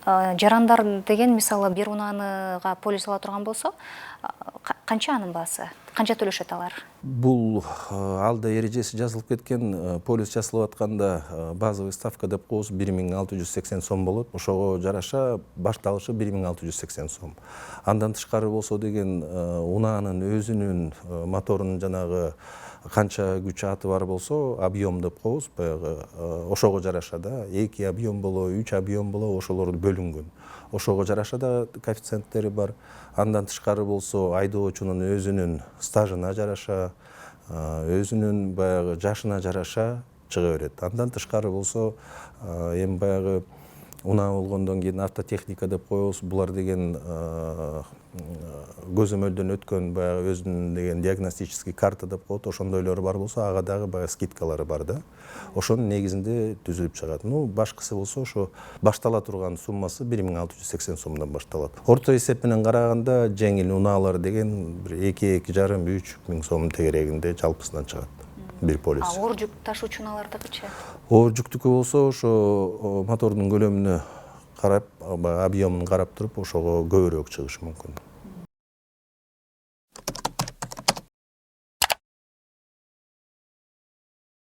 жарандар деген мисалы бир унааныга полис ала турган болсо канча анын баасы, канча төлөшөт алар? Бул алда эрежеси жазылып кеткен, полис жасалып атканда базовый ставка деп коебуз 1680 сом болот. Ошого жараша башталышы 1680 сом. Андан тышкары болсо деген унаанын өзүнүн моторунун жанагы канча күч аты бар болсо, объем деп коебуз, баягы ошого жараша да 2 объем боло, 3 объем боло, ошолор бөлүнгөн. Ошого жараша да коэффициенттери бар. Андан тышкары болсо айдоочунун өзүнүн стажына жараша, өзүнүн баягы жашына жараша чыга берет. Андан тышкары болсо эми баягы унаа болгондон кийин автотехника деп коебуз. Булар деген көзөмөлдөн өткөн баягы өзүнүн деген диагностический карта деп коет. Ошондойлор бар болсо, ага дагы баягы скидкалары бар да. Ошонун негизинде түзүлүп чыгат. Башкысы болсо ошо баштала турган суммасы 1680 сомдон башталат. Орто эсеп менен караганда жеңил унаалар деген 2-2,5-3 миң сом тегерегинде жалпысынан чыгат бир полис. Оор жүк ташуучу унаалардыкычы? Оор жүктүкү болсо ошо мотордун көлөмүнө карап, объемун карап туруп, ошого көбүрөөк чыгышы мүмкүн.